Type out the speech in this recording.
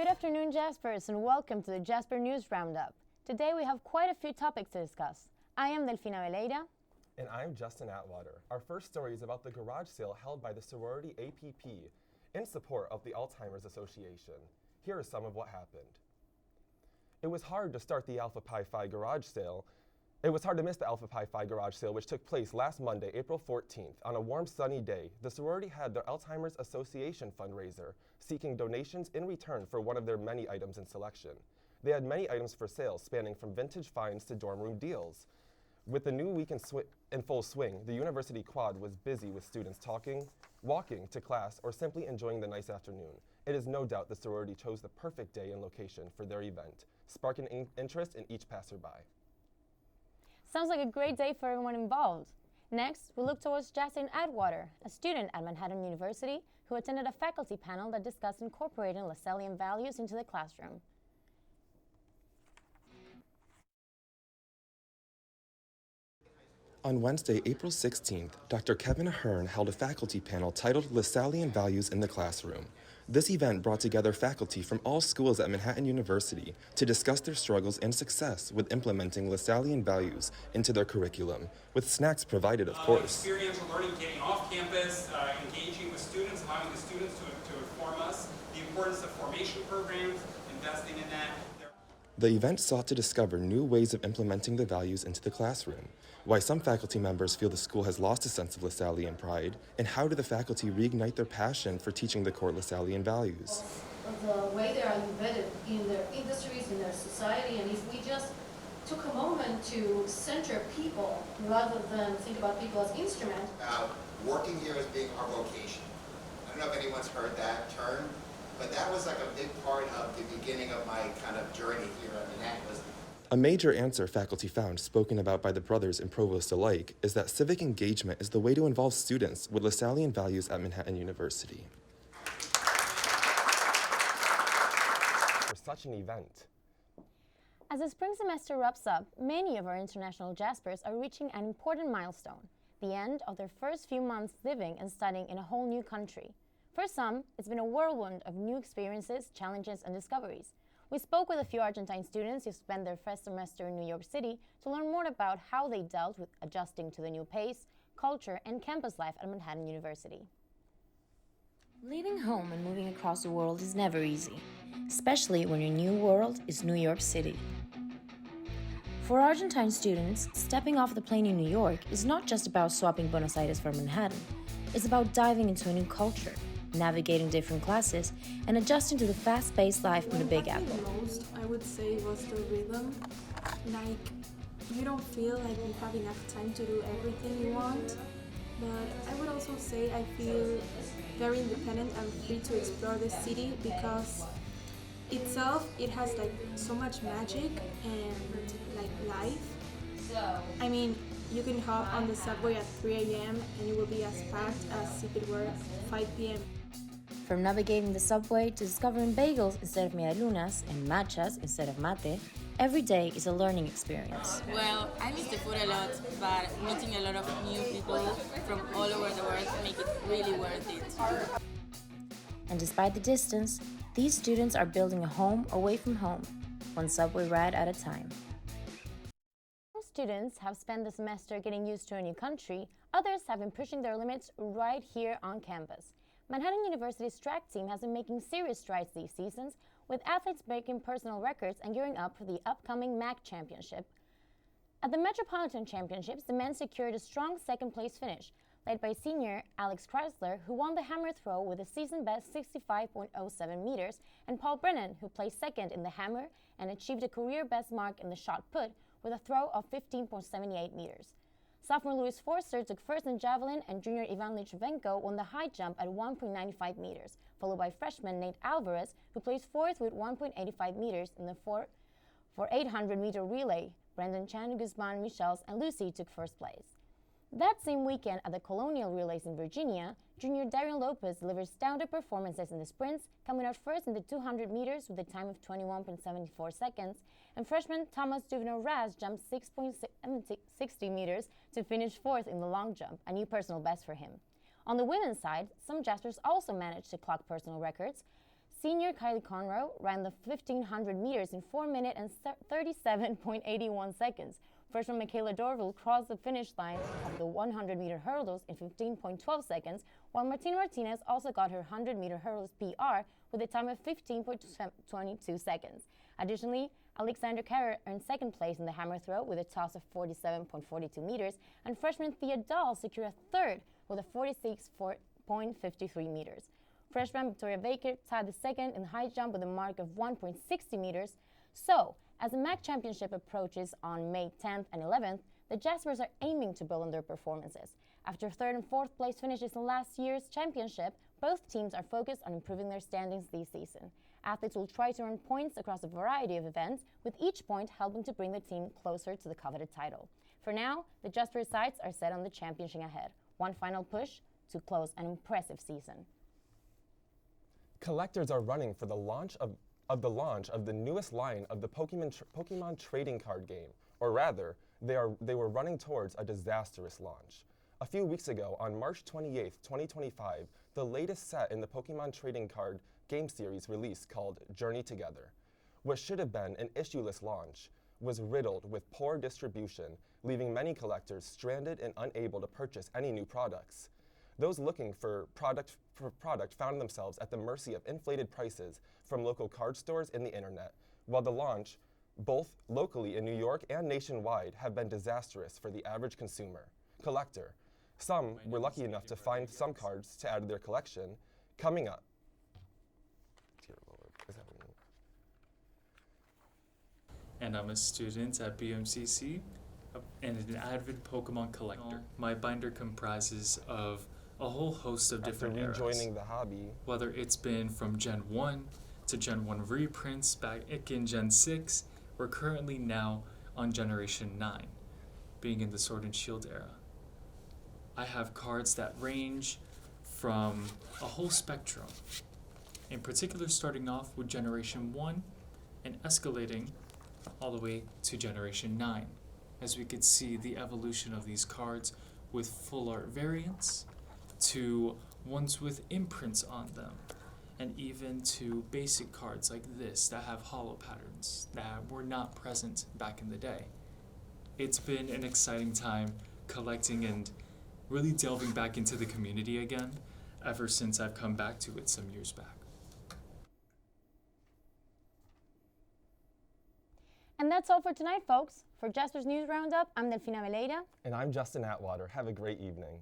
Good afternoon, Jaspers, and welcome to the Jasper News Roundup. Today we have quite a few topics to discuss. I am Delfina. And I'm Justin Atwater. Our first story is about the garage sale held by the sorority APP in support of the Alzheimer's Association. Here is some of what happened. It was hard to start the Alpha Pi Phi garage sale. It was hard to miss the Alpha Pi Phi garage sale, which took place last Monday, April 14th. On a warm, sunny day, the sorority had their Alzheimer's Association fundraiser, seeking donations in return for one of their many items in selection. They had many items for sale, spanning from vintage finds to dorm room deals. With the new week in full swing, the university quad was busy with students talking, walking to class, or simply enjoying the nice afternoon. It is no doubt the sorority chose the perfect day and location for their event, sparking interest in each passerby. Sounds like a great day for everyone involved. Next, we look towards Justin Atwater, a student at Manhattan University who attended a faculty panel that discussed incorporating Lassallean values into the classroom. On Wednesday, April 16th, Dr. Kevin Ahern held a faculty panel titled Lassallean Values in the Classroom. This event brought together faculty from all schools at Manhattan University to discuss their struggles and success with implementing Lassallean values into their curriculum, with snacks provided, of course. Experiential learning, getting off campus, engaging with students, allowing the students to inform us, the importance of formation programs, investing in that. The event sought to discover new ways of implementing the values into the classroom, why some faculty members feel the school has lost a sense of Lassallean pride, and how do the faculty reignite their passion for teaching the core Lassallean values. The way they are embedded in their industries, in their society, and if we just took a moment to center people rather than think about people as instruments. Working here as being our vocation. I don't know if anyone's heard that term, but that was like a big part of the beginning of my kind of journey here at Manhattan. A major answer faculty found, spoken about by the brothers and provost alike, is that civic engagement is the way to involve students with Lassallean values at Manhattan University. For such an event. As the spring semester wraps up, many of our international Jaspers are reaching an important milestone, the end of their first few months living and studying in a whole new country. For some, it's been a whirlwind of new experiences, challenges, and discoveries. We spoke with a few Argentine students who spent their first semester in New York City to learn more about how they dealt with adjusting to the new pace, culture, and campus life at Manhattan University. Leaving home and moving across the world is never easy, especially when your new world is New York City. For Argentine students, stepping off the plane in New York is not just about swapping Buenos Aires for Manhattan. It's about diving into a new culture, navigating different classes, and adjusting to the fast-paced life in the Big Apple. Most, I would say, was the rhythm. Like, you don't feel like you have enough time to do everything you want. But I would also say I feel very independent and free to explore the city because itself, it has like so much magic and like life. I mean, you can hop on the subway at 3 a.m. and it will be as packed as if it were 5 p.m. From navigating the subway to discovering bagels instead of medialunas and matchas instead of mate, every day is a learning experience. Well, I miss the food a lot, but meeting a lot of new people from all over the world make it really worth it. And despite the distance, these students are building a home away from home, one subway ride at a time. Students have spent the semester getting used to a new country. Others have been pushing their limits right here on campus. Manhattan University's track team has been making serious strides these seasons, with athletes breaking personal records and gearing up for the upcoming MAC championship. At the Metropolitan Championships, the men secured a strong second-place finish, led by senior Alex Chrysler, who won the hammer throw with a season-best 65.07 meters, and Paul Brennan, who placed second in the hammer and achieved a career-best mark in the shot put with a throw of 15.78 meters. Sophomore Louis Forster took first in javelin, and junior Ivan Lichvenko won the high jump at 1.95 meters, followed by freshman Nate Alvarez, who placed fourth with 1.85 meters in the 800-meter relay. Brendan Chan, Guzman, Michels, and Lucy took first place. That same weekend at the Colonial Relays in Virginia, junior Darian Lopez delivered standout performances in the sprints, coming out first in the 200 meters with a time of 21.74 seconds, and freshman Thomas Duvno-Raz jumped 6.60 meters to finish fourth in the long jump, a new personal best for him. On the women's side, some Jaspers also managed to clock personal records. senior Kylie Conroe ran the 1500 meters in 4 minutes and 37.81 seconds. Freshman Michaela Dorval crossed the finish line of the 100-meter hurdles in 15.12 seconds, while Martina Martinez also got her 100-meter hurdles PR with a time of 15.22 seconds. Additionally, Alexander Carrer earned second place in the hammer throw with a toss of 47.42 meters, and freshman Thea Dahl secured a third with a 46.53 meters. Freshman Victoria Baker tied the second in the high jump with a mark of 1.60 meters. So, as the MAC Championship approaches on May 10th and 11th, the Jaspers are aiming to build on their performances. After third and fourth place finishes in last year's championship, both teams are focused on improving their standings this season. Athletes will try to earn points across a variety of events, with each point helping to bring the team closer to the coveted title. For now, the Jaspers' sights are set on the championship ahead. One final push to close an impressive season. Collectors are running for the launch of the newest line of the Pokemon trading card game, or rather, they were running towards a disastrous launch. A few weeks ago, on March 28, 2025, the latest set in the Pokemon trading card game series release called Journey Together. What should have been an issue-less launch was riddled with poor distribution, leaving many collectors stranded and unable to purchase any new products. Those looking for product found themselves at the mercy of inflated prices from local card stores and the internet, while the launch, both locally in New York and nationwide, have been disastrous for the average collector. Some were lucky enough to find some cards to add to their collection. Coming up. Dear Lord, is that me? And I'm a student at BMCC and an avid Pokemon collector. My binder comprises of a whole host of different eras. Rejoining the hobby. Whether it's been from Gen 1 to Gen 1 reprints back in Gen 6, we're currently now on Generation 9, being in the Sword and Shield era. I have cards that range from a whole spectrum, in particular starting off with Generation 1 and escalating all the way to Generation 9, as we could see the evolution of these cards with full art variants, to ones with imprints on them, and even to basic cards like this that have hollow patterns that were not present back in the day. It's been an exciting time collecting and really delving back into the community again ever since I've come back to it some years back. And that's all for tonight, folks. For Jasper's News Roundup, I'm Delfina. And I'm Justin Atwater. Have a great evening.